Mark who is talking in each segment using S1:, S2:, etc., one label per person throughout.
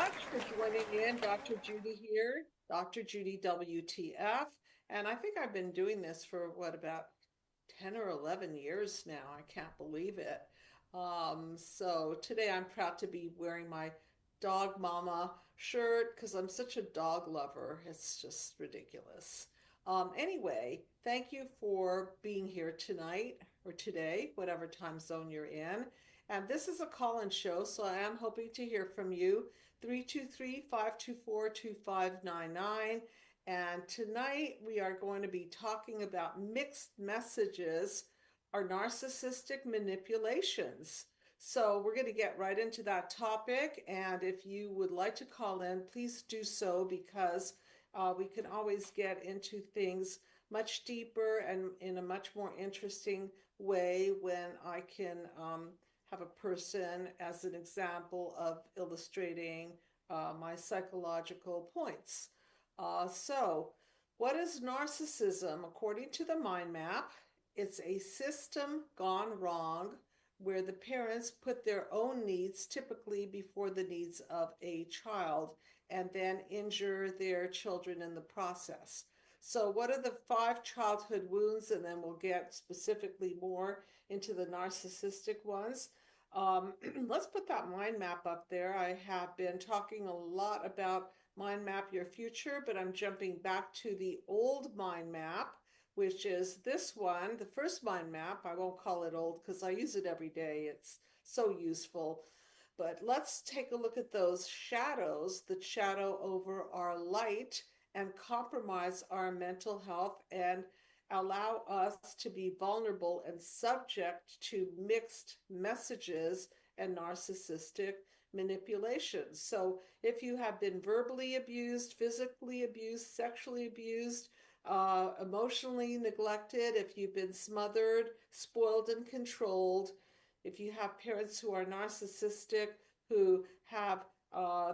S1: much for joining in. Dr. Judy here, Dr. Judy WTF. And I think I've been doing this for about 10 or 11 years now. I can't believe it. So today I'm proud to be wearing my dog mama shirt because I'm such a dog lover. It's just ridiculous. Anyway, thank you for being here tonight or today, whatever time zone you're in. And this is a call-in show, so I am hoping to hear from you. 323-524-2599. And tonight we are going to be talking about mixed messages or narcissistic manipulations. So we're going to get right into that topic. And if you would like to call in, please do so because we can always get into things much deeper and in a much more interesting way when I can have a person as an example of illustrating my psychological points. So, what is narcissism? According to the mind map, it's a system gone wrong where the parents put their own needs typically before the needs of a child and then injure their children in the process. So, what are the 5 childhood wounds? And then we'll get specifically more into the narcissistic ones. Let's put that mind map up there. I have been talking a lot about Mind Map Your Future, but I'm jumping back to the old mind map, which is this one, the first mind map. I won't call it old because I use it every day. It's so useful. But let's take a look at those shadows that shadow over our light and compromise our mental health and allow us to be vulnerable and subject to mixed messages and narcissistic manipulations. So if you have been verbally abused, physically abused, sexually abused, emotionally neglected, if you've been smothered, spoiled, and controlled, if you have parents who are narcissistic, who have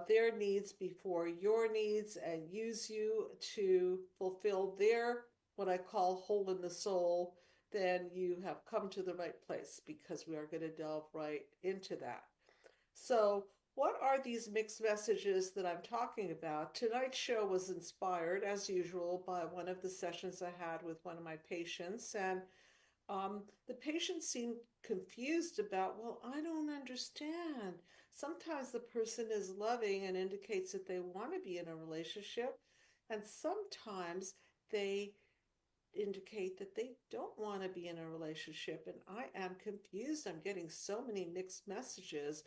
S1: their needs before your needs and use you to fulfill their what I call hole in the soul, then you have come to the right place because we are going to delve right into that. So, what are these mixed messages that I'm talking about? Tonight's show was inspired, as usual, by one of the sessions I had with one of my patients. And the patient seemed confused about, well, I don't understand. Sometimes the person is loving and indicates that they want to be in a relationship, and sometimes they indicate that they don't want to be in a relationship. And I am confused. I'm getting so many mixed messages.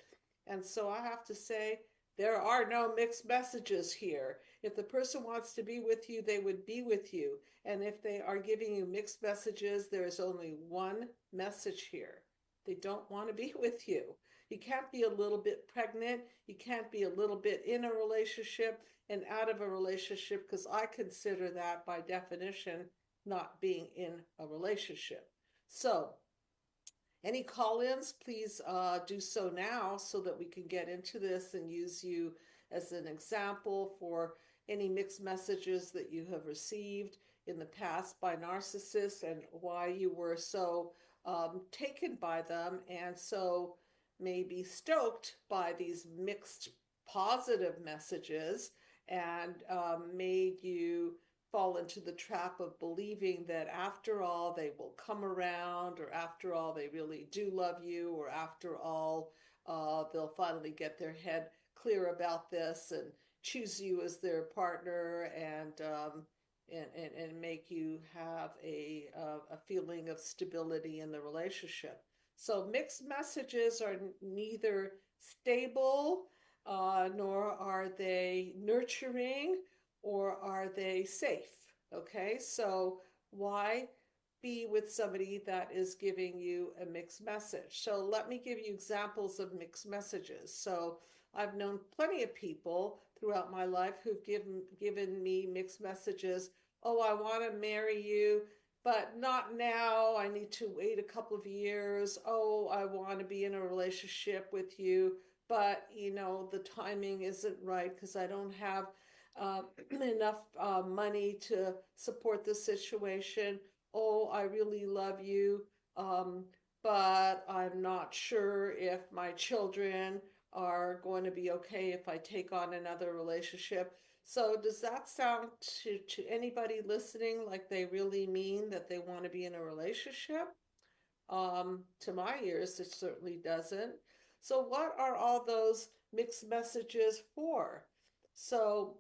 S1: And so I have to say, there are no mixed messages here. If the person wants to be with you, they would be with you. And if they are giving you mixed messages, there is only one message here. They don't want to be with you. You can't be a little bit pregnant. You can't be a little bit in a relationship and out of a relationship because I consider that by definition not being in a relationship. So, any call-ins, please do so now so that we can get into this and use you as an example for any mixed messages that you have received in the past by narcissists and why you were so taken by them and so maybe stoked by these mixed positive messages and made you fall into the trap of believing that after all they will come around, or after all they really do love you, or after all they'll finally get their head clear about this and choose you as their partner and make you have a feeling of stability in the relationship. So mixed messages are neither stable nor are they nurturing or are they safe? Okay, so why be with somebody that is giving you a mixed message? So let me give you examples of mixed messages. So I've known plenty of people throughout my life who've given me mixed messages. Oh, I want to marry you, but not now. I need to wait a couple of years. Oh, I want to be in a relationship with you, but the timing isn't right because I don't have enough money to support the situation. Oh, I really love you, but I'm not sure if my children are going to be okay if I take on another relationship. So does that sound to anybody listening like they really mean that they want to be in a relationship? To my ears, it certainly doesn't. So what are all those mixed messages for? So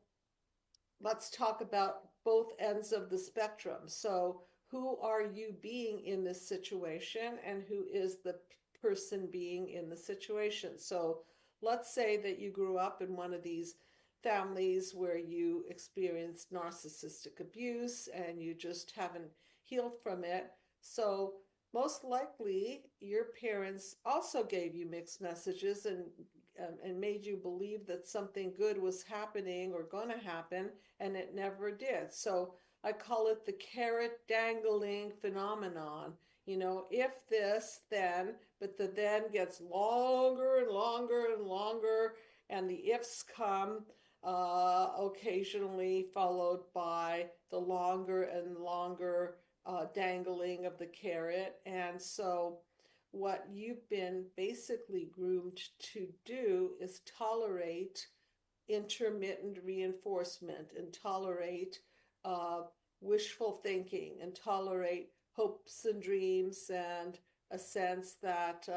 S1: let's talk about both ends of the spectrum. So who are you being in this situation and who is the person being in the situation? So let's say that you grew up in one of these families where you experienced narcissistic abuse and you just haven't healed from it. So most likely your parents also gave you mixed messages and made you believe that something good was happening or going to happen, and it never did. So I call it the carrot dangling phenomenon. You know, if this, then, but the then gets longer and longer and longer, and the ifs come occasionally followed by the longer and longer dangling of the carrot. And so what you've been basically groomed to do is tolerate intermittent reinforcement and tolerate uh, wishful thinking and tolerate hopes and dreams and a sense that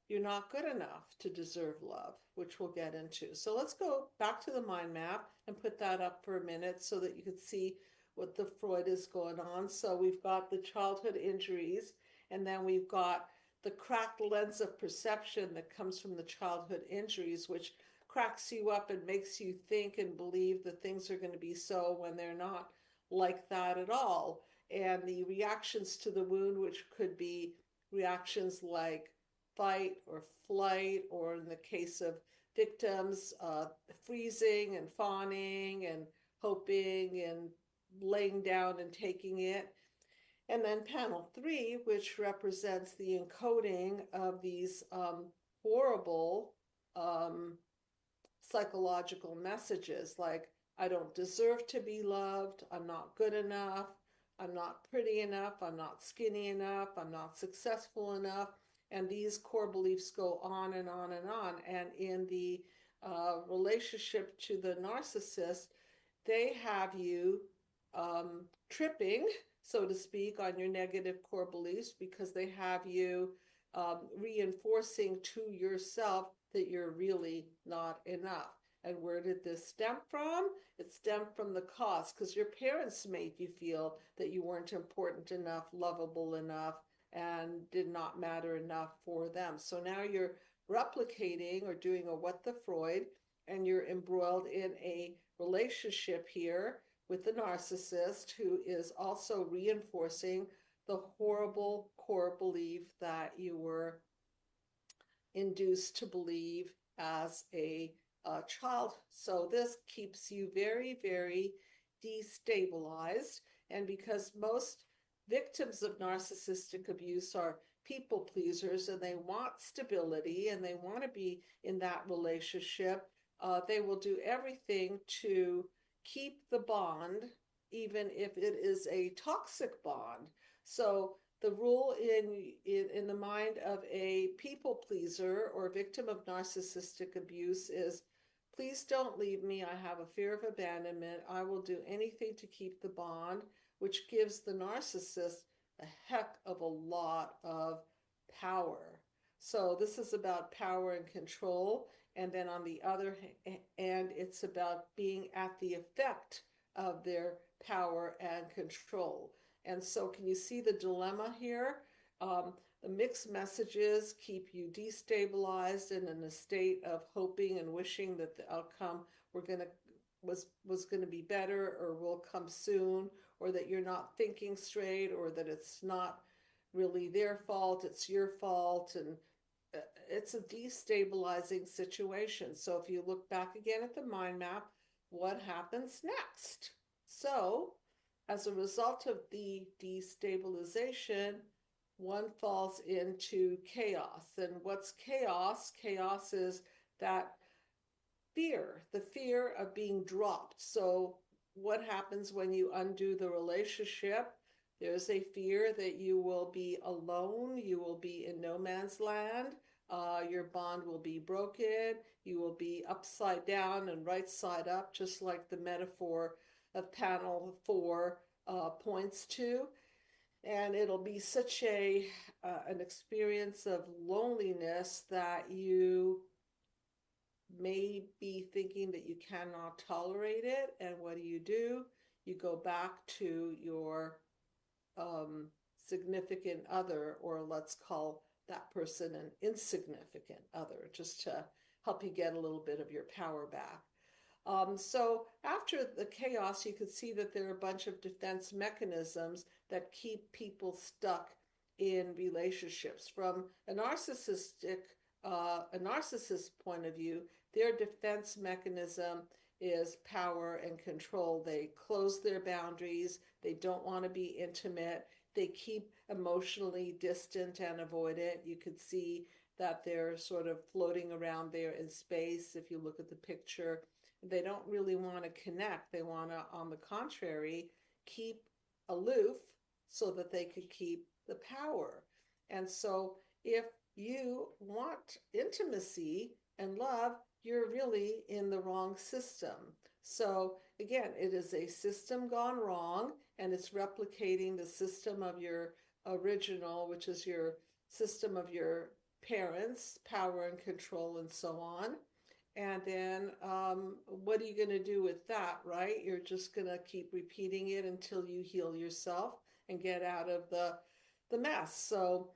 S1: you're not good enough to deserve love, which we'll get into. So let's go back to the mind map and put that up for a minute so that you can see what the Freud is going on. So we've got the childhood injuries, and then we've got the cracked lens of perception that comes from the childhood injuries, which cracks you up and makes you think and believe that things are going to be so when they're not like that at all. And the reactions to the wound, which could be reactions like fight or flight, or in the case of victims, freezing and fawning and hoping and laying down and taking it. And then panel 3, which represents the encoding of these horrible psychological messages like, I don't deserve to be loved, I'm not good enough, I'm not pretty enough, I'm not skinny enough, I'm not successful enough. And these core beliefs go on and on and on. And in the relationship to the narcissist, they have you tripping, so to speak, on your negative core beliefs because they have you reinforcing to yourself that you're really not enough. And where did this stem from? It stemmed from the cause because your parents made you feel that you weren't important enough, lovable enough, and did not matter enough for them. So now you're replicating or doing a what the Freud, and you're embroiled in a relationship here with the narcissist who is also reinforcing the horrible core belief that you were induced to believe as a child. So this keeps you very, very destabilized. And because most victims of narcissistic abuse are people pleasers and they want stability and they want to be in that relationship, they will do everything to keep the bond, even if it is a toxic bond. So the rule in the mind of a people pleaser or victim of narcissistic abuse is, please don't leave me. I have a fear of abandonment. I will do anything to keep the bond, which gives the narcissist a heck of a lot of power. So this is about power and control. And then on the other hand, it's about being at the effect of their power and control. And so can you see the dilemma here? The mixed messages keep you destabilized and in a state of hoping and wishing that the outcome was going to be better or will come soon, or that you're not thinking straight, or that it's not really their fault, it's your fault, and it's a destabilizing situation. So if you look back again at the mind map, what happens next? So as a result of the destabilization, one falls into chaos. And what's chaos? Chaos is that fear, the fear of being dropped. So what happens when you undo the relationship? There's a fear that you will be alone, you will be in no man's land, your bond will be broken. You will be upside down and right side up, just like the metaphor of panel 4 points to. And it'll be such an experience of loneliness that you may be thinking that you cannot tolerate it. And what do? You go back to your significant other, or let's call that person an insignificant other, just to help you get a little bit of your power back. So after the chaos, you can see that there are a bunch of defense mechanisms that keep people stuck in relationships. From a narcissist point of view, their defense mechanism is power and control. They close their boundaries. They don't want to be intimate. They keep emotionally distant and avoidant. You could see that they're sort of floating around there in space. If you look at the picture, they don't really want to connect. They want to, on the contrary, keep aloof so that they could keep the power. And so if you want intimacy and love, you're really in the wrong system. So again, it is a system gone wrong, and it's replicating the system of your original, which is your system of your parents, power and control, and so on. And then what are you going to do with that, right? You're just going to keep repeating it until you heal yourself and get out of the mess. So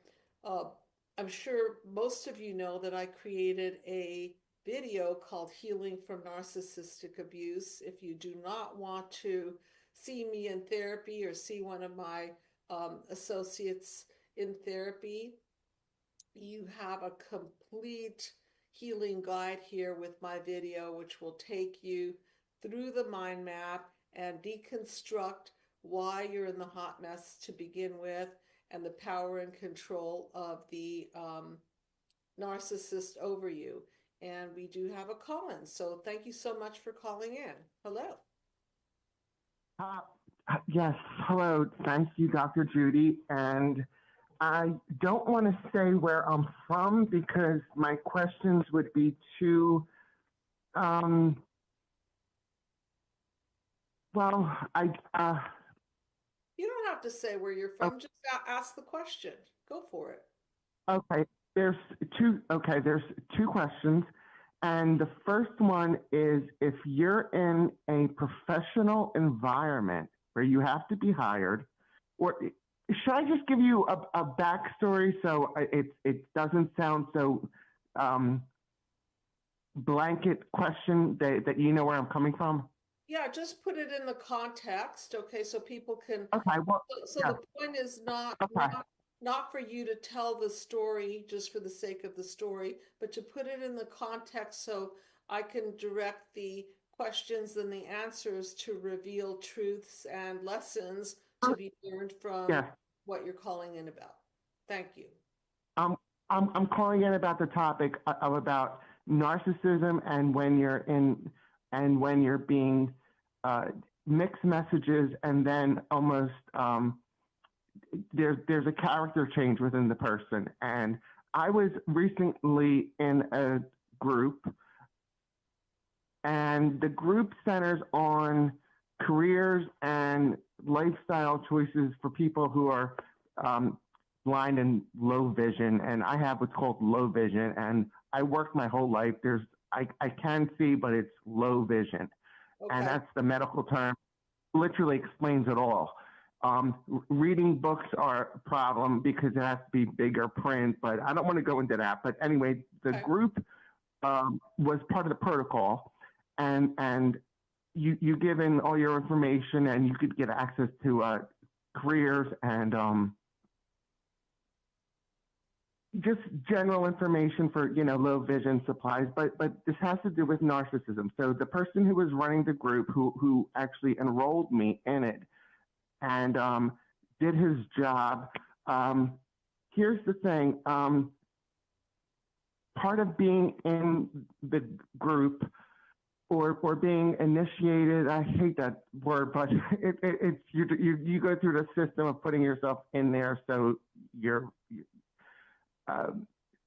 S1: I'm sure most of you know that I created a video called Healing from Narcissistic Abuse. If you do not want to see me in therapy or see one of my associates in therapy, you have a complete healing guide here with my video, which will take you through the mind map and deconstruct why you're in the hot mess to begin with, and the power and control of the narcissist over you. And we do have a call-in, so thank you so much for calling in. Hello.
S2: Yes, hello. Thank you, Dr. Judy. And I don't want to say where I'm from because my questions would be too, well,
S1: you don't have to say where you're from. Just ask the question. Go for it.
S2: Okay. There's two questions. And the first one is, if you're in a professional environment where you have to be hired, or should I just give you a backstory so it doesn't sound so blanket question that you know where I'm coming from?
S1: Yeah, just put it in the context, okay, so people can.
S2: Okay, well,
S1: so
S2: yeah.
S1: The point is
S2: Okay.
S1: not for you to tell the story just for the sake of the story, but to put it in the context so I can direct the questions and the answers to reveal truths and lessons to be learned from what you're calling in about. Thank you.
S2: I'm calling in about the topic of about narcissism and when you're being mixed messages, and then almost there's a character change within the person. And I was recently in a group, and the group centers on careers and lifestyle choices for people who are blind and low vision. And I have what's called low vision, and I worked my whole life. I can see, but it's low vision. Okay. And that's the medical term. Literally explains it all. Reading books are a problem because it has to be bigger print, but I don't want to go into that. But anyway, the group was part of the protocol, and you give in all your information, and you could get access to careers and just general information for, low vision supplies, but this has to do with narcissism. So the person who was running the group, who actually enrolled me in it and did his job, here's the thing. Part of being in the group or being initiated, I hate that word, but it's you go through the system of putting yourself in there, so you're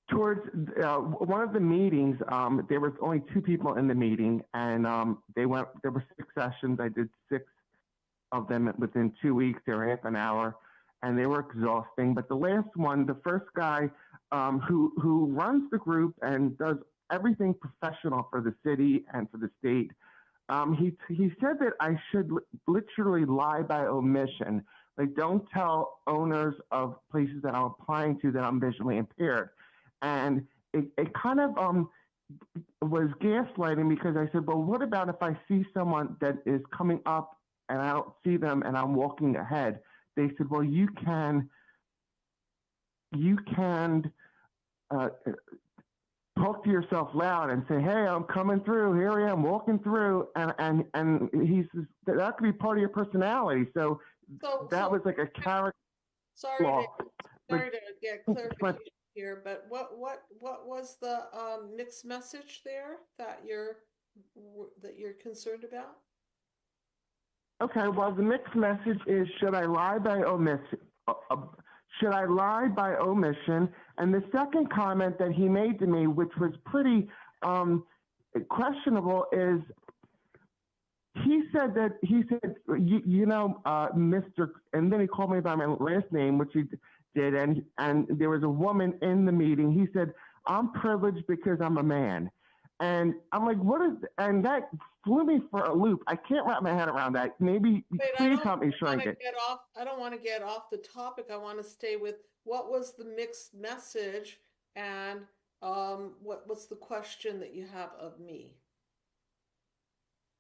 S2: towards one of the meetings, there was only 2 people in the meeting, and there were 6 sessions. I did 6 of them within 2 weeks. They were half an hour, and they were exhausting. But the last one, the first guy who runs the group and does everything professional for the city and for the state, he said that I should literally lie by omission. Like, don't tell owners of places that I'm applying to that I'm visually impaired. And it kind of was gaslighting, because I said, well, what about if I see someone that is coming up and I don't see them and I'm walking ahead? They said, well, you can talk to yourself loud and say, hey, I'm coming through. Here I am walking through. And he says that could be part of your personality. So that was like a character flaw.
S1: Sorry to get clarification here, but what was the mixed message there that you're concerned about?
S2: Okay, well, the mixed message is, should I lie by omission? Should I lie by omission? And the second comment that he made to me, which was pretty questionable, is he said, Mr. And then he called me by my last name, which he did, and there was a woman in the meeting. He said, I'm privileged because I'm a man. And I'm like, what is, and that flew me for a loop. I can't wrap my head around that. Maybe please help me shrink it.
S1: I don't want to get off the topic. I want to stay with what was the mixed message, and what's the question that you have of me?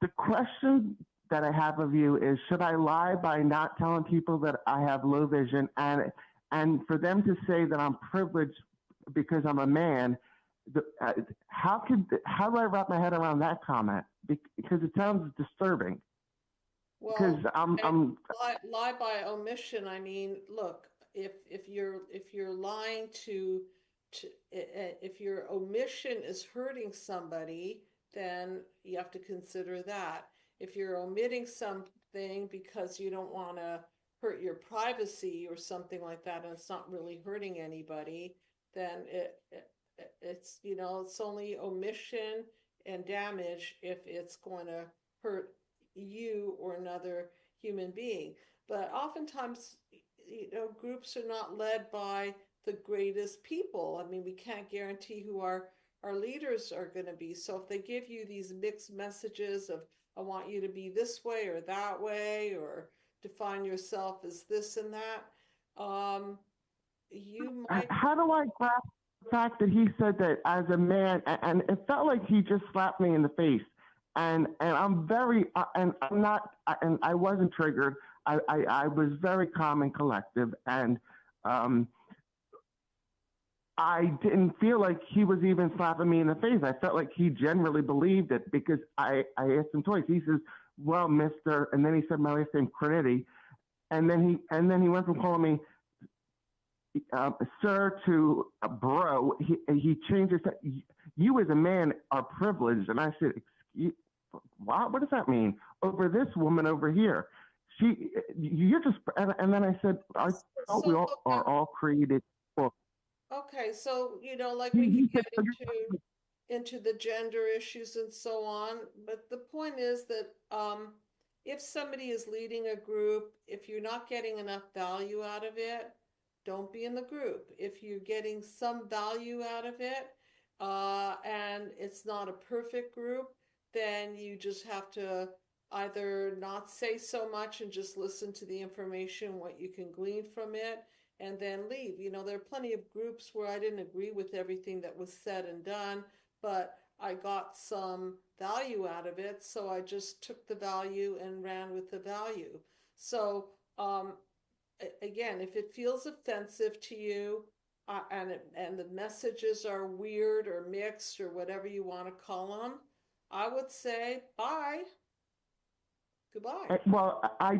S2: The question that I have of you is, should I lie by not telling people that I have low vision, and for them to say that I'm privileged because I'm a man? How do I wrap my head around that comment? Because it sounds disturbing.
S1: Well,
S2: because I'm
S1: lie by omission. I mean, look, if you're lying if your omission is hurting somebody, then you have to consider that. If you're omitting something because you don't want to hurt your privacy or something like that, and it's not really hurting anybody, then it's, it's only omission and damage if it's going to hurt you or another human being. But oftentimes, groups are not led by the greatest people. I mean, we can't guarantee who our leaders are going to be. So if they give you these mixed messages of, I want you to be this way or that way, or define yourself as this and that, you might.
S2: How do I grasp the fact that he said that as a man, and it felt like he just slapped me in the face, and I'm very, and I'm not, and I wasn't triggered. I was very calm and collective, and I didn't feel like he was even slapping me in the face. I felt like he generally believed it, because I asked him twice. He says, well, Mr., and then he said my last name, 𝗏𝗏𝗏𝗏𝗏𝗏𝗏𝗏𝗏𝗏, and then he went from calling me sir to bro. He changed it. You as a man are privileged. And I said, excuse, what does that mean? Over this woman over here. You're just, and then I said, I thought we all are all created equal.
S1: Okay, so, like we can get into the gender issues and so on, but the point is that if somebody is leading a group, if you're not getting enough value out of it, don't be in the group. If you're getting some value out of it, and it's not a perfect group, then you just have to either not say so much and just listen to the information, what you can glean from it, and then leave. There are plenty of groups where I didn't agree with everything that was said and done, but I got some value out of it, so I just took the value and ran with the value. So again, if it feels offensive to you, and the messages are weird or mixed or whatever you want to call them, I would say bye. Goodbye.
S2: Well, I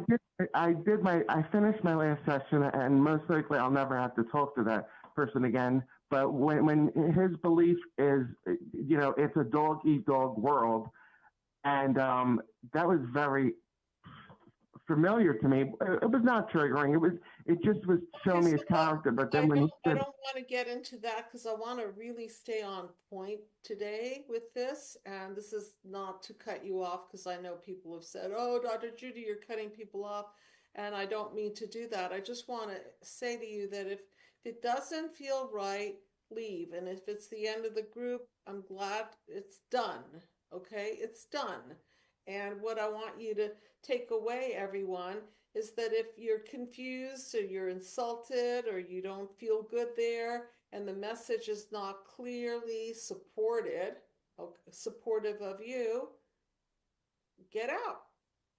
S2: finished my last session, and most likely I'll never have to talk to that person again. But when his belief is, it's a dog-eat-dog world, and that was very familiar to me. It was not triggering. it just was showing me his character. But then when he
S1: I
S2: said,
S1: don't want to get into that because I want to really stay on point today with this. And this is not to cut you off because I know people have said, oh, Dr. Judy, you're cutting people off. And I don't mean to do that. I just want to say to you that if it doesn't feel right, leave. And if it's the end of the group, I'm glad it's done. Okay, it's done. And what I want you to take away, everyone, is that if you're confused or you're insulted or you don't feel good there and the message is not clearly supportive of you, get out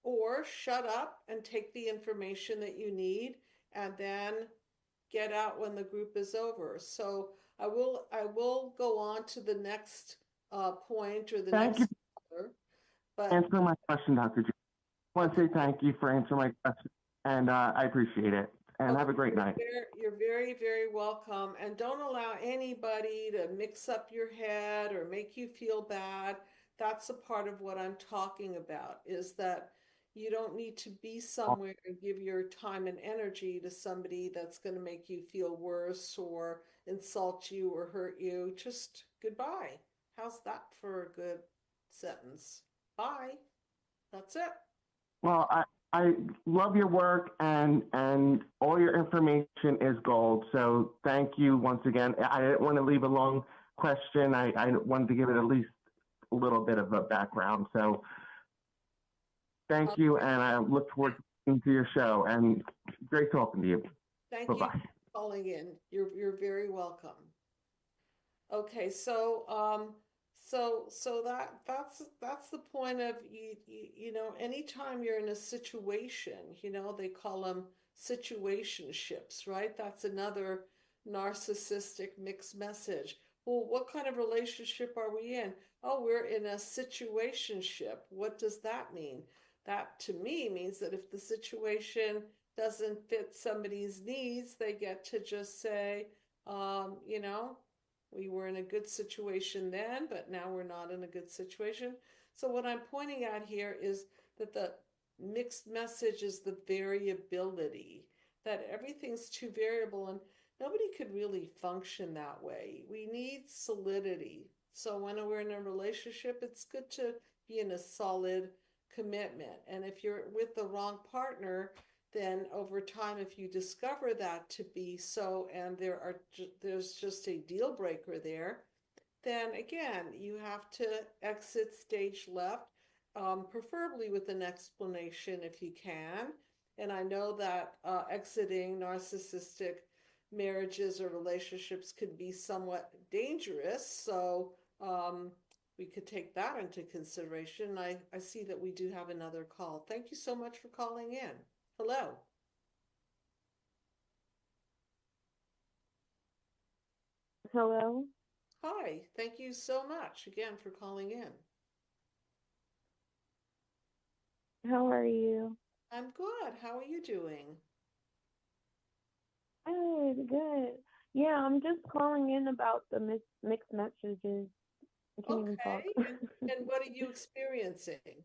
S1: or shut up and take the information that you need and then get out when the group is over. So I will go on to the next point or the
S2: thank you
S1: next color,
S2: for
S1: but
S2: answering my question, Dr. Judy. I want to say thank you for answering my question, and I appreciate it. And
S1: okay,
S2: have a great night.
S1: you're very, very welcome. And don't allow anybody to mix up your head or make you feel bad. That's a part of what I'm talking about, is that you don't need to be somewhere and give your time and energy to somebody that's going to make you feel worse or insult you or hurt you. Just goodbye. How's that for a good sentence? Bye. That's it.
S2: Well, I love your work, and all your information is gold. So thank you once again. I didn't want to leave a long question. I wanted to give it at least a little bit of a background. So thank you, and I look forward to listening to your show. And great talking to you.
S1: Thank you
S2: Bye-bye.
S1: for calling in. You're very welcome. Okay, so that's the point of you know, anytime you're in a situation, you know, they call them situationships, right? That's another narcissistic mixed message. Well, what kind of relationship are we in? Oh, we're in a situationship. What does that mean? That to me means that if the situation doesn't fit somebody's needs, they get to just say, you know, we were in a good situation then, but now we're not in a good situation. So what I'm pointing out here is that the mixed message is the variability, that everything's too variable and nobody could really function that way. We need solidity. So when we're in a relationship, it's good to be in a solid commitment. And if you're with the wrong partner, then over time, if you discover that to be so, and there's just a deal breaker there, then again, you have to exit stage left, preferably with an explanation if you can. And I know that exiting narcissistic marriages or relationships could be somewhat dangerous. So we could take that into consideration. I see that we do have another call. Thank you so much for calling in. Hello.
S3: Hello.
S1: Hi. Thank you so much again for calling in.
S3: How are you?
S1: I'm good. How are you doing?
S3: Good, good. Yeah, I'm just calling in about the mixed messages. I can't even talk.
S1: Okay. And what are you experiencing?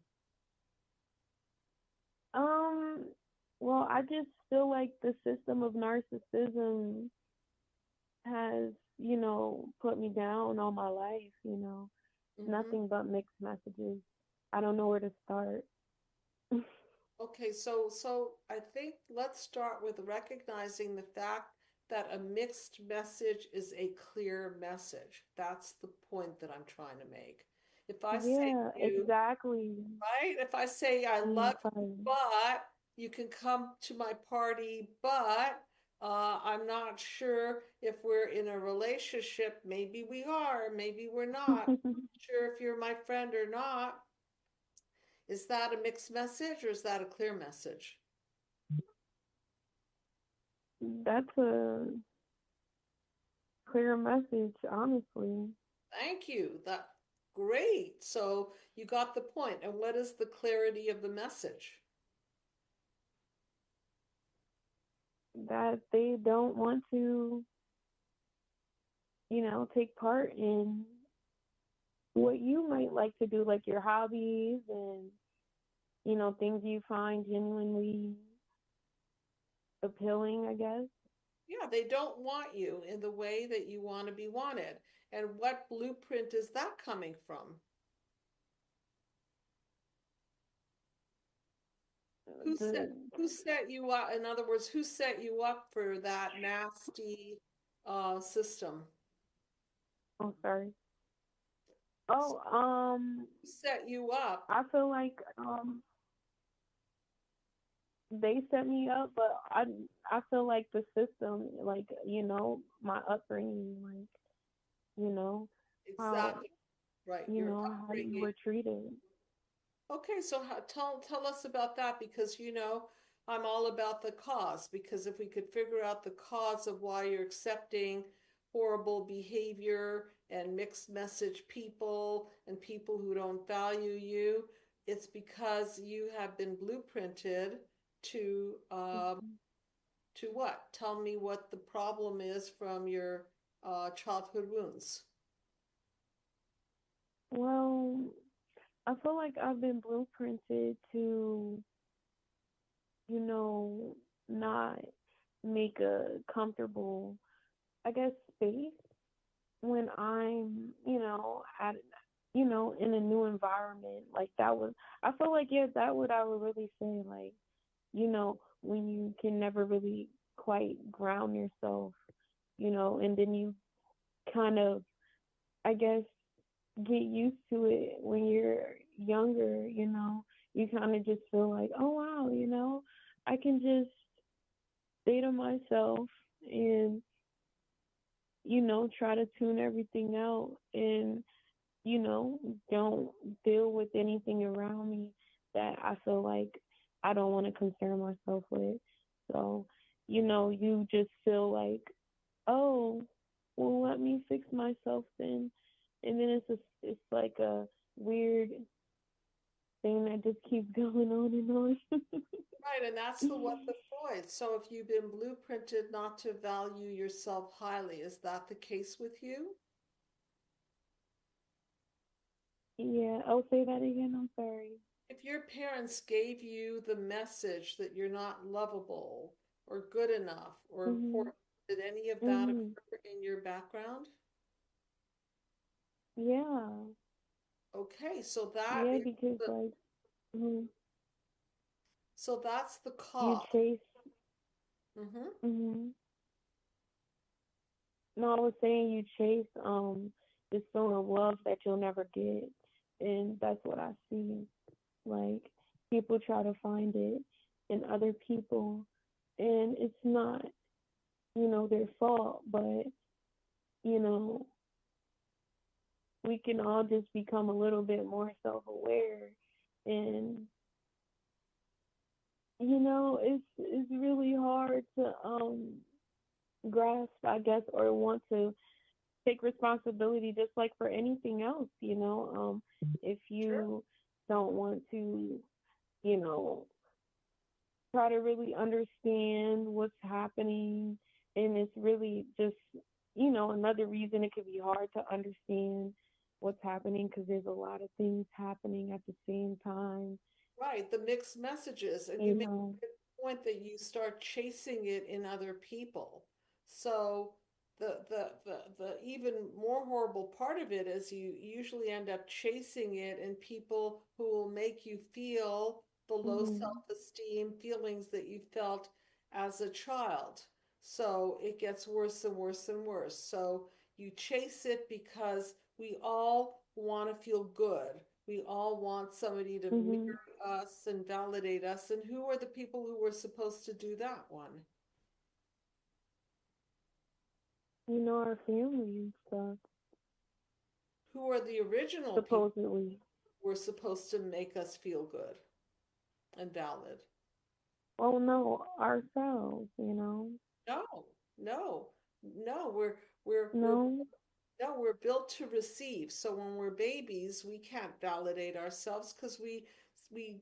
S3: Um, well, I just feel like the system of narcissism has, put me down all my life.
S1: Mhm.
S3: Nothing but mixed messages. I don't know where to start.
S1: Okay, so I think let's start with recognizing the fact that a mixed message is a clear message. That's the point that I'm trying to make. If I say
S3: Yeah,
S1: to you,
S3: exactly.
S1: right? If I say I
S3: I'm
S1: love you,
S3: sorry.
S1: but you can come to my party, but I'm not sure if we're in a relationship. Maybe we are, maybe we're not. Sure if you're my friend or not. Is that a mixed message or is that a clear message?
S3: That's a clear message, honestly.
S1: Thank you. That great. So you got the point. And what is the clarity of the message?
S3: That they don't want to, take part in what you might like to do, like your hobbies and, things you find genuinely appealing, I guess.
S1: Yeah, they don't want you in the way that you want to be wanted. And what blueprint is that coming from? Who set
S3: The
S1: who set you up? In other words, who set you up for that nasty system?
S3: I'm sorry. Oh,
S1: Who set you up?
S3: I feel like they set me up, but I feel like the system, like, my upbringing, like, how,
S1: Exactly right. Your
S3: how you
S1: upbringing.
S3: were treated.
S1: Okay, so tell us about that because I'm all about the cause because if we could figure out the cause of why you're accepting horrible behavior and mixed message people and people who don't value you, it's because you have been blueprinted to
S3: Mhm.
S1: to what? Tell me what the problem is from your childhood wounds.
S3: Well, I feel like I've been blueprinted to, not make a comfortable, I guess, space when I'm, at, in a new environment. Like that was, I feel like, yeah, that would, I would really say, like, when you can never really quite ground yourself, and then you kind of, I guess, get used to it when you're younger, you kind of just feel like, oh wow, I can just stay to myself and, try to tune everything out and, don't deal with anything around me that I feel like I don't want to concern myself with. So, you just feel like, oh, well, let me fix myself then. And then it's like a weird thing that just keeps going on and on.
S1: Right, and that's the what the Freud. So if you've been blueprinted not to value yourself highly, is that the case with you?
S3: Yeah, I'll say that again. I'm sorry.
S1: If your parents gave you the message that you're not lovable or good enough or
S3: Mhm.
S1: important, did any of that
S3: Mhm.
S1: occur in your background?
S3: Yeah.
S1: Okay, so that
S3: Yeah,
S1: is
S3: because
S1: the
S3: like, mhm,
S1: so that's the
S3: you
S1: cause.
S3: chase.
S1: Hmm.
S3: Mhm. No, I was saying you chase this feeling of love that you'll never get, and that's what I see. Like people try to find it in other people, and it's not, their fault, but you know, we can all just become a little bit more self-aware, and it's really hard to grasp, I guess, or want to take responsibility just like for anything else, if
S1: Sure.
S3: you don't want to, you know, try to really understand what's happening. And it's really just, another reason it could be hard to understand what's happening because there's a lot of things happening at the same time,
S1: Right, the mixed messages, and you
S3: you
S1: make
S3: know.
S1: a good point that you start chasing it in other people. So the even more horrible part of it is you usually end up chasing it in people who will make you feel the low
S3: Mhm.
S1: self-esteem feelings that you felt as a child. So it gets worse and worse and worse. So you chase it because we all want to feel good. We all want somebody to
S3: Mhm.
S1: us and validate us. And who are the people who were supposed to do that one?
S3: Our family and stuff,
S1: Who are the original people
S3: supposedly.
S1: who were supposed to make us feel good and valid?
S3: Oh no, ourselves.
S1: No, no, no. We're
S3: No.
S1: no, we're built to receive. So when we're babies, we can't validate ourselves because we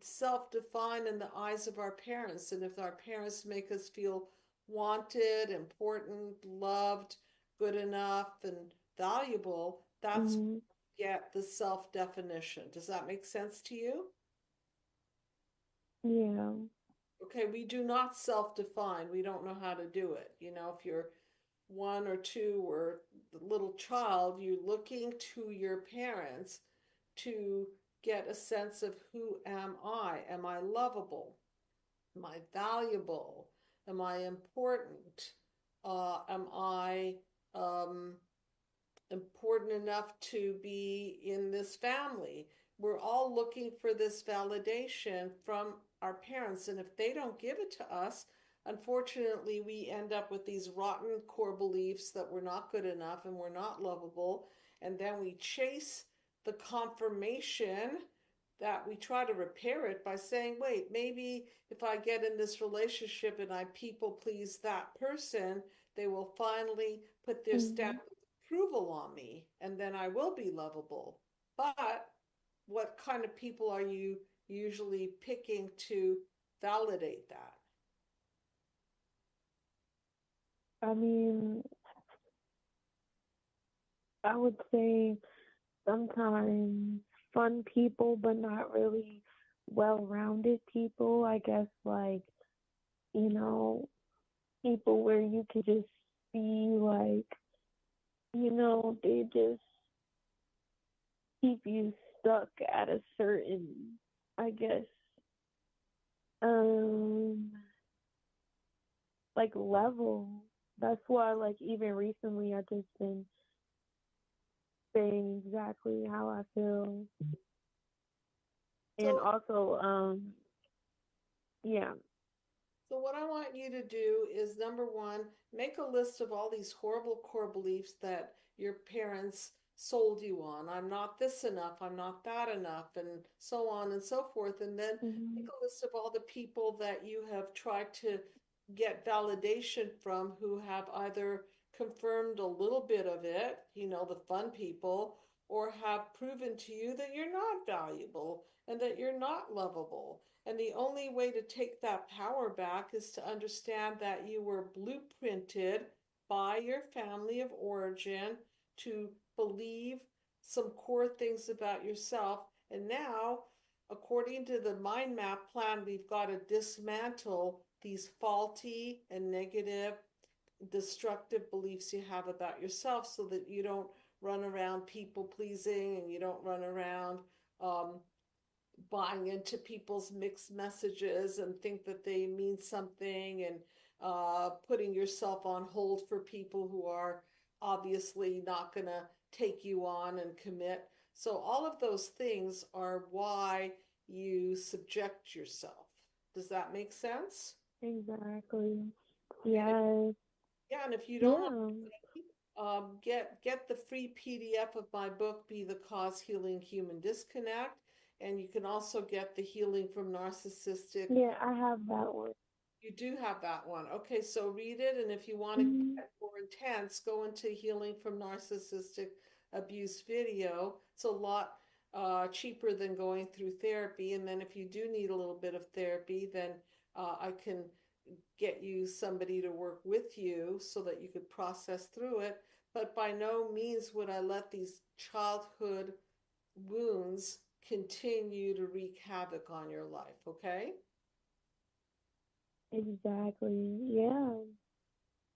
S1: self-define in the eyes of our parents. And if our parents make us feel wanted, important, loved, good enough, and valuable, that's
S3: Mhm.
S1: get the self-definition. Does that make sense to you?
S3: Yeah.
S1: Okay, we do not self-define. We don't know how to do it. You know, if you're one or two or the little child, you're looking to your parents to get a sense of who am I? Am I lovable? Am I valuable? Am I important? Am I um, important enough to be in this family? We're all looking for this validation from our parents. And if they don't give it to us, unfortunately, we end up with these rotten core beliefs that we're not good enough and we're not lovable. And then we chase the confirmation that we try to repair it by saying, wait, maybe if I get in this relationship and I people please that person, they will finally put their stamp
S3: Mhm.
S1: of approval on me and then I will be lovable. But what kind of people are you usually picking to validate that?
S3: I mean, I would say sometimes fun people, but not really well-rounded people. I guess like, you know, people where you could just see like, they just keep you stuck at a certain, I guess, um, like level. That's why like even recently I just been saying exactly how I feel. And
S1: So
S3: also, yeah.
S1: So what I want you to do is number one, make a list of all these horrible core beliefs that your parents sold you on. I'm not this enough, I'm not that enough, and so on and so forth. And then make
S3: Mhm.
S1: a list of all the people that you have tried to get validation from who have either confirmed a little bit of it, you know, the fun people, or have proven to you that you're not valuable and that you're not lovable. And the only way to take that power back is to understand that you were blueprinted by your family of origin to believe some core things about yourself. And now, according to the mind map plan, we've got to dismantle these faulty and negative, destructive beliefs you have about yourself so that you don't run around people pleasing and you don't run around um, buying into people's mixed messages and think that they mean something and putting yourself on hold for people who are obviously not going to take you on and commit. So, all of those things are why you subject yourself. Does that make sense?
S3: Exactly.
S1: And if
S3: Yes.
S1: yeah, and if you don't want
S3: Yeah.
S1: get the free PDF of my book, Be the Cause Healing Human Disconnect. And you can also get the Healing from Narcissistic.
S3: Yeah, I have that one.
S1: You do have that one. Okay, so read it. And if you want to
S3: Mhm.
S1: get more intense, go into Healing from Narcissistic Abuse video. It's a lot cheaper than going through therapy. And then if you do need a little bit of therapy, then I can get you somebody to work with you so that you could process through it. But by no means would I let these childhood wounds continue to wreak havoc on your life, okay?
S3: Exactly. Yeah.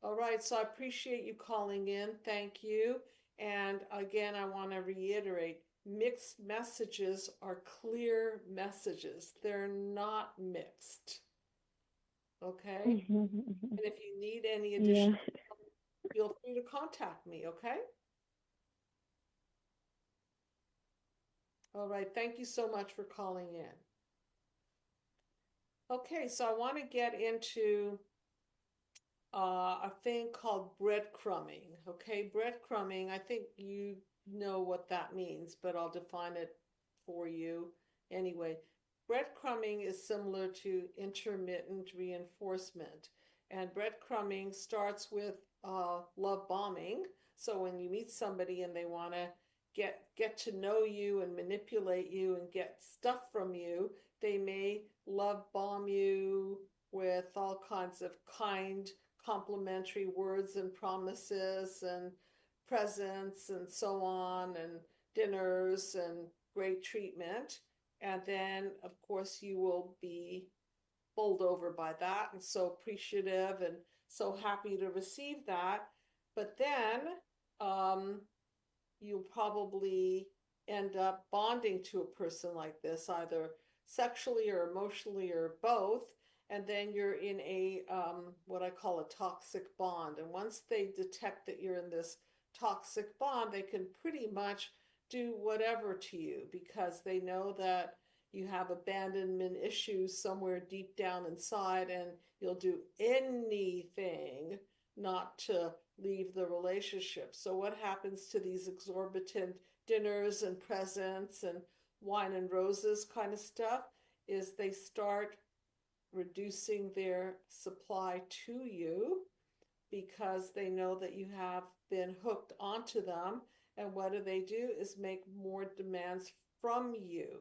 S1: All right, so I appreciate you calling in. Thank you. And again, I want to reiterate mixed messages are clear messages, they're not mixed, okay? And if you need any
S3: Yeah.
S1: additional, feel free to contact me, okay? All right, thank you so much for calling in. Okay, so I want to get into a thing called breadcrumbing. Okay, breadcrumbing, I think you know what that means, but I'll define it for you anyway. Breadcrumbing is similar to intermittent reinforcement, and breadcrumbing starts with love bombing. So when you meet somebody and they want to get to know you and manipulate you and get stuff from you, they may love bomb you with all kinds of kind complimentary words and promises and presents and so on, and dinners and great treatment. And then, of course, you will be bowled over by that and so appreciative and so happy to receive that. But then you'll probably end up bonding to a person like this, either sexually or emotionally or both. And then you're in a what I call a toxic bond. And once they detect that you're in this toxic bond, they can pretty much do whatever to you because they know that you have abandonment issues somewhere deep down inside, and you'll do anything not to leave the relationship. So what happens to these exorbitant dinners and presents and wine and roses kind of stuff is they start reducing their supply to you because they know that you have been hooked onto them. And what do? Is make more demands from you.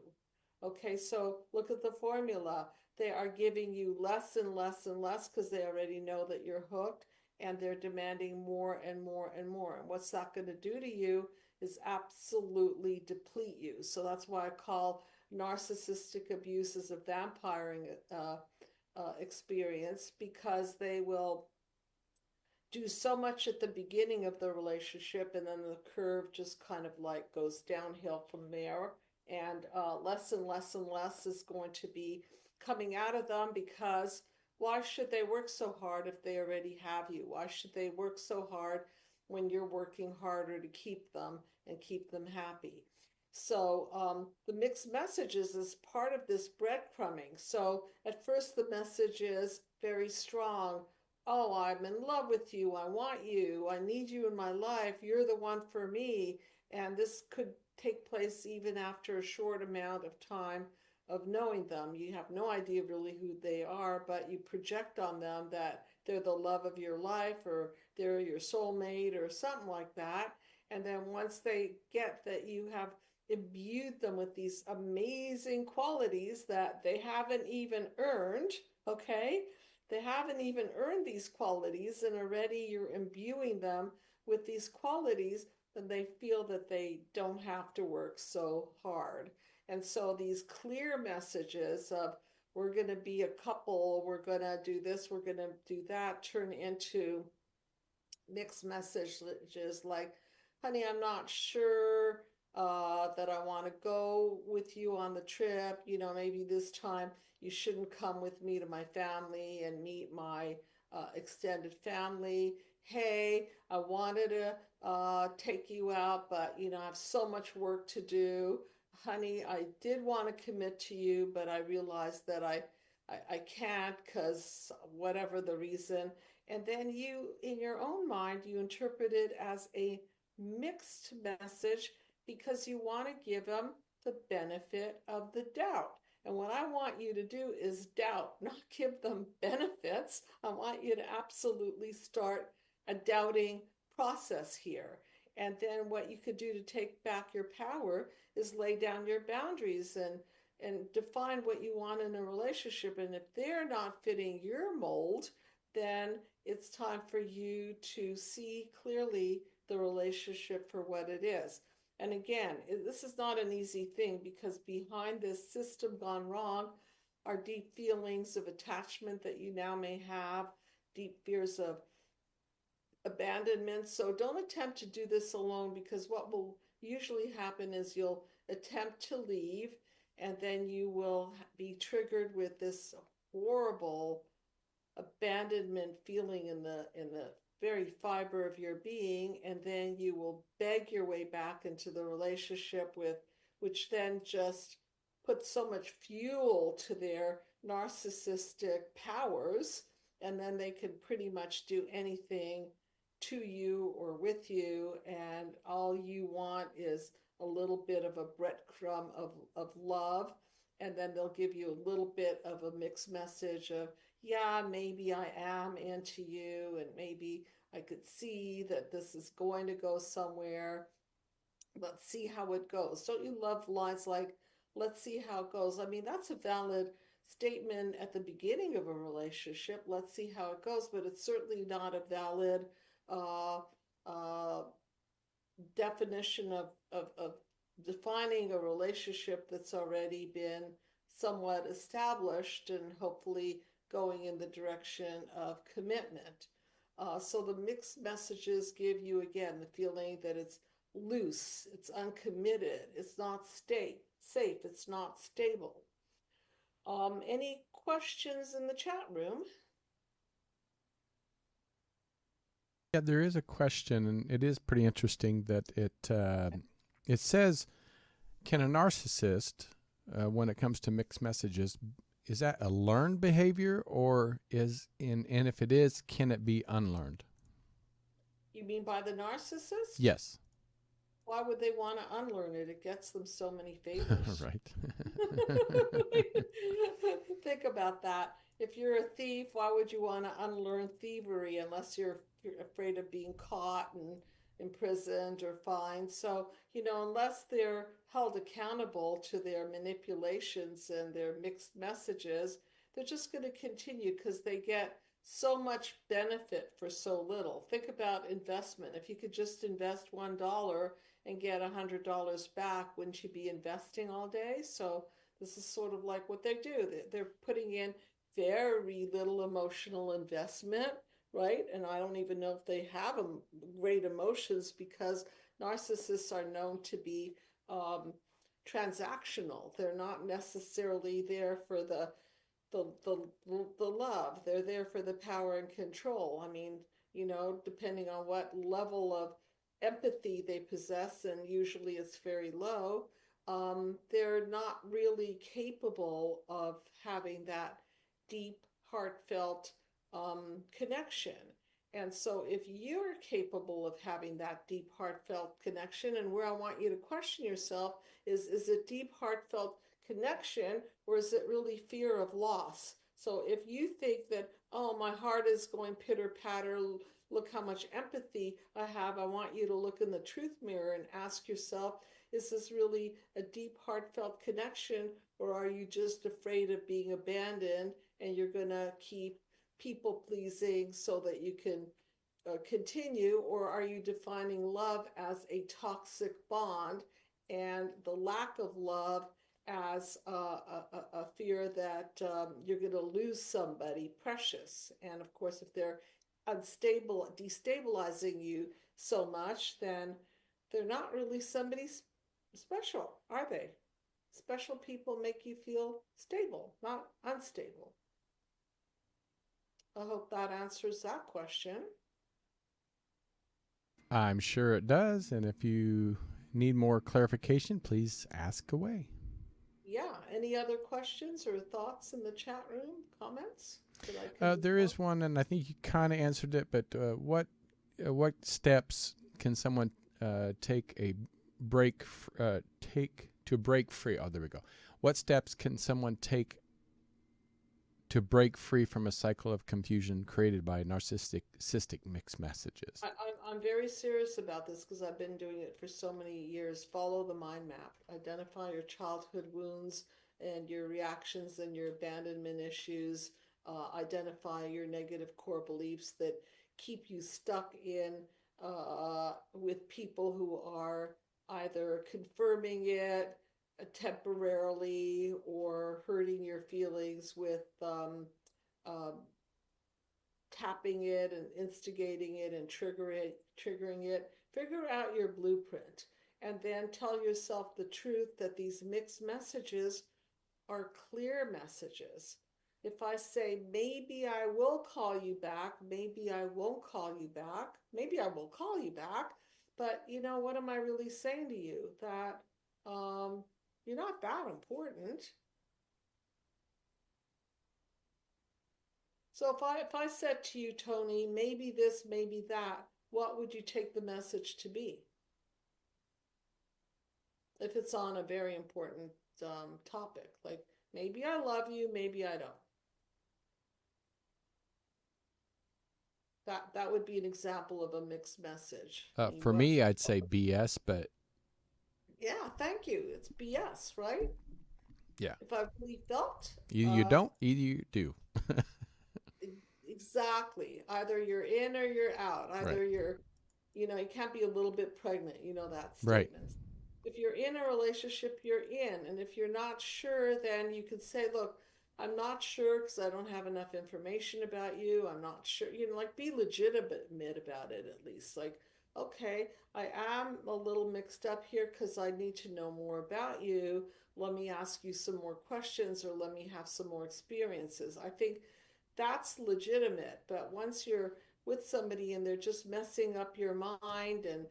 S1: Okay, so look at the formula. They are giving you less and less and less because they already know that you're hooked, and they're demanding more and more and more. And what's that going to do to you is absolutely deplete you. So that's why I call narcissistic abuse as a vampiring experience, because they will do so much at the beginning of the relationship, and then the curve just kind of like goes downhill from there. And less and less and less is going to be coming out of them, because why should they work so hard if they already have you? Why should they work so hard when you're working harder to keep them and keep them happy? So the mixed messages is part of this breadcrumbing. So at first the message is very strong. Oh, I'm in love with you. I want you. I need you in my life. You're the one for me. And this could take place even after a short amount of time of knowing them. You have no idea really who they are, but you project on them that they're the love of your life, or they're your soulmate, or something like that. And then once they get that you have imbued them with these amazing qualities that they haven't even earned, okay? They haven't even earned these qualities, and already you're imbuing them with these qualities, then they feel that they don't have to work so hard. And so these clear messages of, we're going to be a couple, we're going to do this, we're going to do that, turn into mixed messages like, honey, I'm not sure that I want to go with you on the trip. You know, maybe this time you shouldn't come with me to my family and meet my extended family. Hey, I wanted to take you out, but you know, I have so much work to do. Honey, I did want to commit to you, but I realized that I can't because whatever the reason. And then you, in your own mind, you interpret it as a mixed message because you want to give them the benefit of the doubt. And what I want you to do is doubt, not give them benefits. I want you to absolutely start a doubting process here. And then what you could do to take back your power is lay down your boundaries and define what you want in a relationship. And if they're not fitting your mold, then it's time for you to see clearly the relationship for what it is. And again, this is not an easy thing, because behind this system gone wrong are deep feelings of attachment that you now may have, deep fears of abandonment. So don't attempt to do this alone, because what will usually happen is you'll attempt to leave, and then you will be triggered with this horrible abandonment feeling in the very fiber of your being, and then you will beg your way back into the relationship, with which then just puts so much fuel to their narcissistic powers, and then they can pretty much do anything to you or with you, and all you want is a little bit of a breadcrumb of love, and then they'll give you a little bit of a mixed message of, yeah, maybe I am into you, and maybe I could see that this is going to go somewhere. Let's see how it goes. Don't you love lines like, let's see how it goes? I mean, that's a valid statement at the beginning of a relationship. Let's see how it goes, but it's certainly not a valid uh, uh, definition of defining a relationship that's already been somewhat established and hopefully going in the direction of commitment. So the mixed messages give you, again, the feeling that it's loose, it's uncommitted, it's not safe, it's not stable. Any questions in the chat room?
S4: Yeah, there is a question, and it is pretty interesting that it says, can a narcissist, when it comes to mixed messages, is that a learned behavior, or and if it is, can it be unlearned?
S1: You mean by the narcissist?
S4: Yes.
S1: Why would they want to unlearn it? It gets them so many favors.
S4: Right.
S1: Think about that. If you're a thief, why would you want to unlearn thievery unless you're afraid of being caught and imprisoned or fined? So, unless they're held accountable to their manipulations and their mixed messages, they're just going to continue because they get so much benefit for so little. Think about investment. If you could just invest $1 and get $100 back, wouldn't you be investing all day? So this is sort of like what they do. They're putting in very little emotional investment, right? And I don't even know if they have great emotions, because narcissists are known to be transactional. They're not necessarily there for the love. They're there for the power and control. I mean, depending on what level of empathy they possess, and usually it's very low, they're not really capable of having that deep, heartfelt connection. And so if you're capable of having that deep, heartfelt connection, and where I want you to question yourself is it deep, heartfelt connection, or is it really fear of loss? So if you think that, oh, my heart is going pitter patter, look how much empathy I have, I want you to look in the truth mirror and ask yourself, is this really a deep, heartfelt connection, or are you just afraid of being abandoned and you're going to keep people pleasing so that you can continue? Or are you defining love as a toxic bond, and the lack of love as a fear that you're going to lose somebody precious? And of course, if they're unstable, destabilizing you so much, then they're not really somebody special, are they? Special people make you feel stable, not unstable. I hope that answers that question.
S4: I'm sure it does. And if you need more clarification, please ask away.
S1: Yeah. Any other questions or thoughts in the chat room? Comments?
S4: There is one, and I think you kind of answered it. But what steps can someone take to break free? Oh, there we go. What steps can someone take to break free from a cycle of confusion created by narcissistic mixed messages?
S1: I'm very serious about this because I've been doing it for so many years. Follow the mind map. Identify your childhood wounds and your reactions and your abandonment issues. Identify your negative core beliefs that keep you stuck in with people who are either confirming it temporarily or hurting your feelings with tapping it and instigating it and triggering it. Figure out your blueprint, and then tell yourself the truth that these mixed messages are clear messages. If I say, maybe I will call you back, maybe I won't call you back, maybe I will call you back, but what am I really saying to you? That you're not that important. So if I said to you, Tony, maybe this, maybe that, what would you take the message to be? If it's on a very important topic, like maybe I love you, maybe I don't. That would be an example of a mixed message.
S4: For me, I'd say BS, but
S1: yeah, thank you. It's BS, right?
S4: Yeah.
S1: If I really felt,
S4: either you don't, either you do.
S1: Exactly. Either you're in or you're out. Either
S4: Right.
S1: you're, you can't be a little bit pregnant. That
S4: Right.
S1: statement. If you're in a relationship, you're in. And if you're not sure, then you can say, look, I'm not sure because I don't have enough information about you. I'm not sure, like be legitimate about it at least. Like, okay, I am a little mixed up here because I need to know more about you. Let me ask you some more questions or let me have some more experiences. I think that's legitimate. But once you're with somebody and they're just messing up your mind and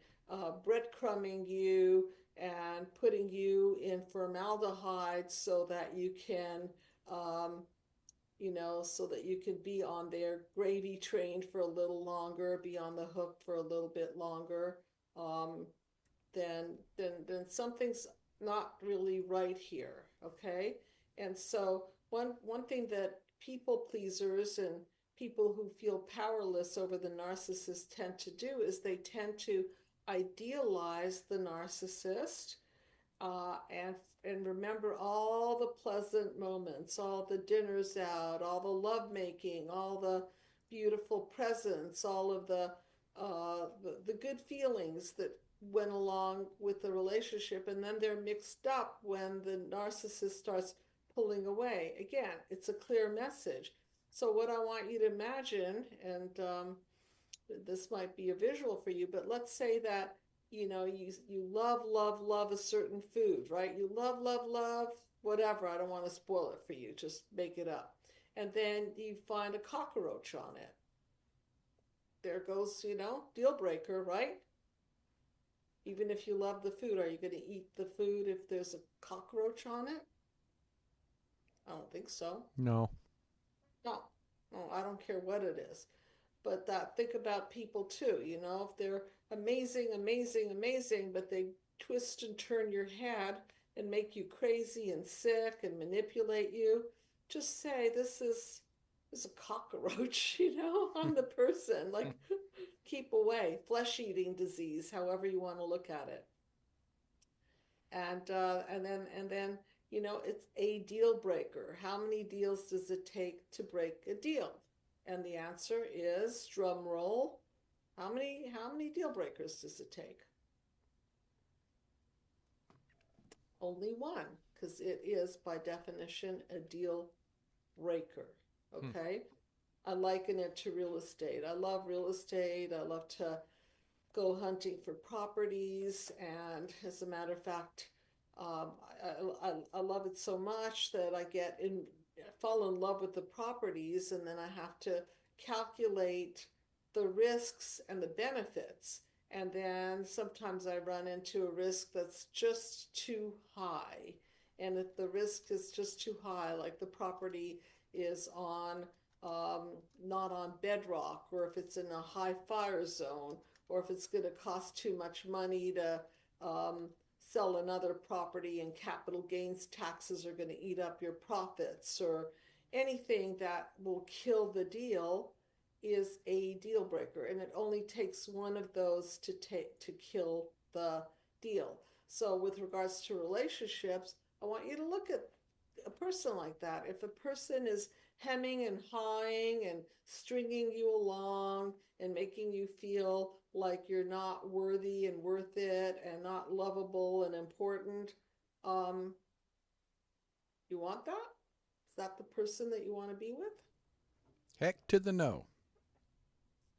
S1: breadcrumbing you and putting you in formaldehyde so that you can, um, so that you can be on their gravy train for a little longer, be on the hook for a little bit longer, um, then something's not really right here, okay? And so one thing that people pleasers and people who feel powerless over the narcissist tend to do is they tend to idealize the narcissist, and remember all the pleasant moments, all the dinners out, all the lovemaking, all the beautiful presents, all of the good feelings that went along with the relationship, and then they're mixed up when the narcissist starts pulling away. Again, it's a clear message. So what I want you to imagine, and this might be a visual for you, but let's say that you love a certain food, right? You love whatever. I don't want to spoil it for you, just make it up. And then you find a cockroach on it. There goes, deal breaker, right? Even if you love the food, are you going to eat the food if there's a cockroach on it? I don't think so.
S4: No.
S1: No, no, I don't care what it is. But think about people too, if they're amazing, but they twist and turn your head and make you crazy and sick and manipulate you, just say this is a cockroach, on the person. Like, keep away. Flesh-eating disease, however you want to look at it. And then it's a deal breaker. How many deals does it take to break a deal? And the answer is, drum roll, how many deal breakers does it take? Only one, because it is by definition a deal breaker. Okay? I liken it to real estate. I love real estate. I love to go hunting for properties, and as a matter of fact, I love it so much that fall in love with the properties, and then I have to calculate the risks and the benefits. And then sometimes I run into a risk that's just too high. And if the risk is just too high, like the property is not on bedrock, or if it's in a high fire zone, or if it's going to cost too much money to sell another property and capital gains taxes are going to eat up your profits, or anything that will kill the deal is a deal breaker. And it only takes one of those to kill the deal. So with regards to relationships, I want you to look at a person like that. If a person is hemming and hawing and stringing you along and making you feel like you're not worthy and worth it and not lovable and important, you want that? Is that the person that you want to be with?
S4: Heck to the no.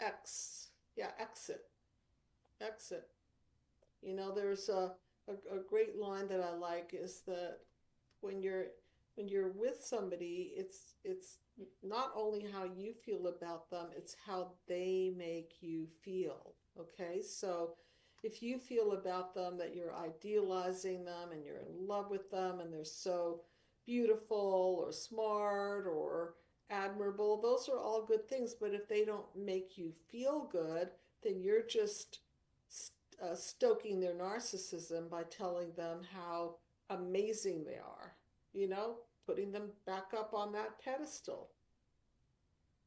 S1: Exit. There's a great line that I like, is that when you're with somebody, it's not only how you feel about them, it's how they make you feel. Okay, so if you feel about them that you're idealizing them and you're in love with them and they're so beautiful or smart or admirable, those are all good things. But if they don't make you feel good, then you're just stoking their narcissism by telling them how amazing they are, putting them back up on that pedestal.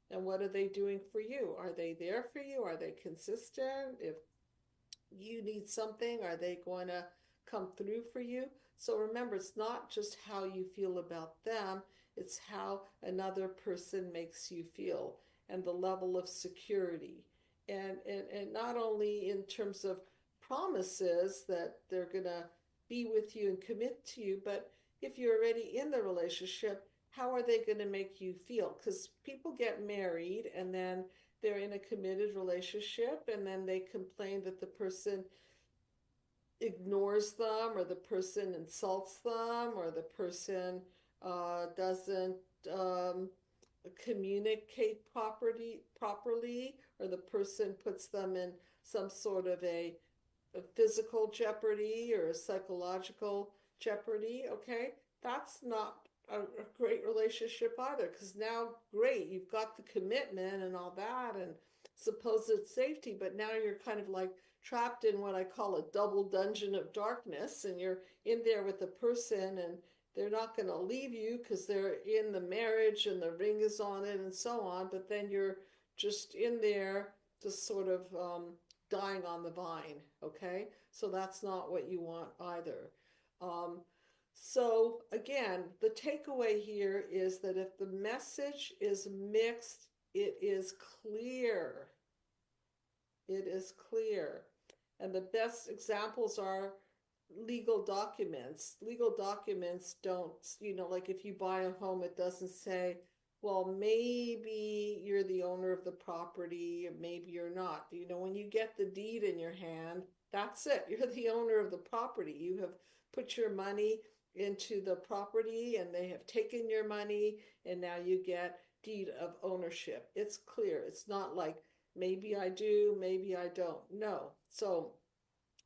S1: And what are they doing for you? Are they there for you? Are they consistent? If you need something, are they going to come through for you? So remember, it's not just how you feel about them, it's how another person makes you feel and the level of security. And not only in terms of promises that they're going to be with you and commit to you. But if you're already in the relationship, how are they going to make you feel? Because people get married and then they're in a committed relationship and then they complain that the person ignores them or the person insults them or the person doesn't um, communicate properly or the person puts them in some sort of a physical jeopardy or a psychological jeopardy. Okay, that's not a great relationship either, because now, great, you've got the commitment and all that and supposed safety, but now you're kind of like trapped in what I call a double dungeon of darkness, and you're in there with the person and they're not going to leave you because they're in the marriage and the ring is on it and so on, but then you're just in there just sort of dying on the vine. Okay, so that's not what you want either. So again, the takeaway here is that if the message is mixed, it is clear. It is clear. And the best examples are legal documents. Legal documents don't, like if you buy a home, it doesn't say, well, maybe you're the owner of the property, maybe you're not. When you get the deed in your hand, that's it. You're the owner of the property. You have put your money into the property and they have taken your money and now you get deed of ownership. It's clear. It's not like maybe I do, maybe I don't. No. So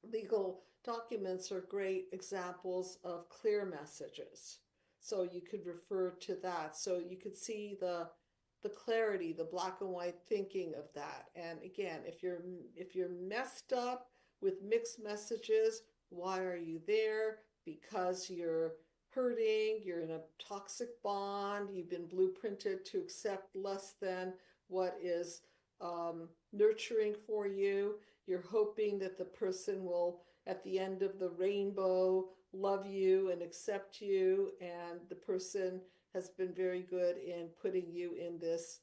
S1: legal documents are great examples of clear messages. So you could refer to that. So you could see the clarity, the black and white thinking of that. And again, if you're messed up with mixed messages, why are you there? Because you're hurting, you're in a toxic bond, you've been blueprinted to accept less than what is nurturing for you. You're hoping that the person will, at the end of the rainbow, love you and accept you, and the person has been very good in putting you in this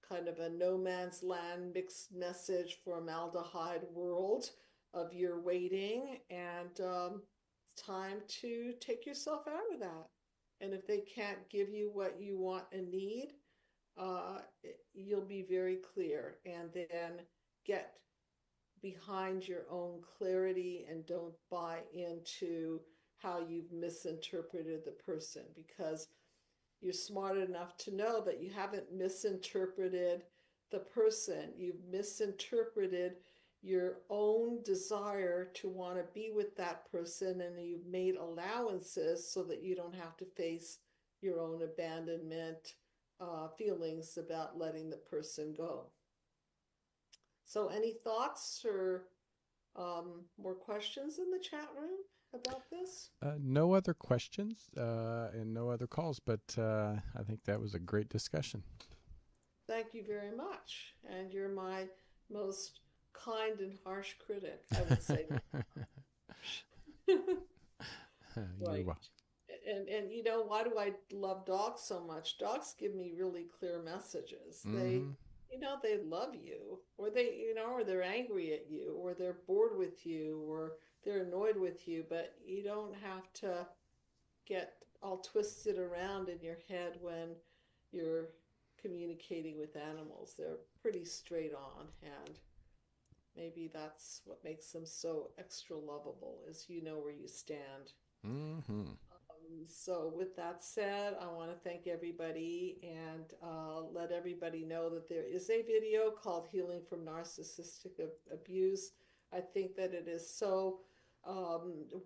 S1: kind of a no man's land mixed message formaldehyde world of you're waiting, and it's time to take yourself out of that. And if they can't give you what you want and need, you'll be very clear, and then get behind your own clarity and don't buy into how you've misinterpreted the person, because you're smart enough to know that you haven't misinterpreted the person. You've misinterpreted your own desire to want to be with that person, and you've made allowances so that you don't have to face your own abandonment feelings about letting the person go. So any thoughts or more questions in the chat room about this?
S4: No other questions and no other calls, but I think that was a great discussion.
S1: Thank you very much. And you're my most kind and harsh critic, I would say. Right. And why do I love dogs so much? Dogs give me really clear messages.
S4: Mm-hmm.
S1: They love you, or or they're angry at you, or they're bored with you, or they're annoyed with you, but you don't have to get all twisted around in your head when you're communicating with animals. They're pretty straight on, and maybe that's what makes them so extra lovable, is where you stand.
S4: Mm-hmm.
S1: So with that said, I want to thank everybody and let everybody know that there is a video called Healing from Narcissistic Abuse. I think that it is so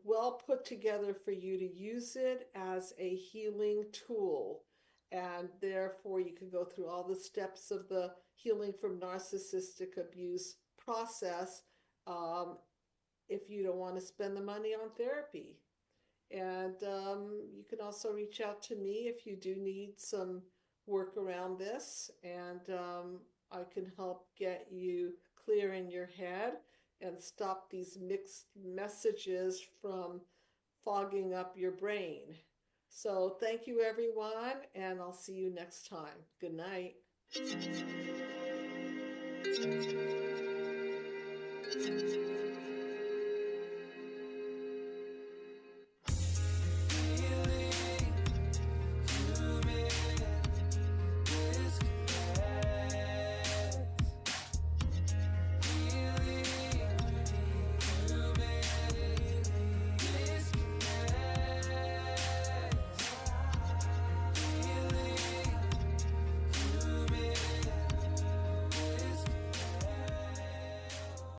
S1: well put together for you to use it as a healing tool. And therefore, you can go through all the steps of the healing from narcissistic abuse process if you don't want to spend the money on therapy. And you can also reach out to me if you do need some work around this, and I can help get you clear in your head and stop these mixed messages from fogging up your brain. So thank you, everyone, and I'll see you next time. Good night.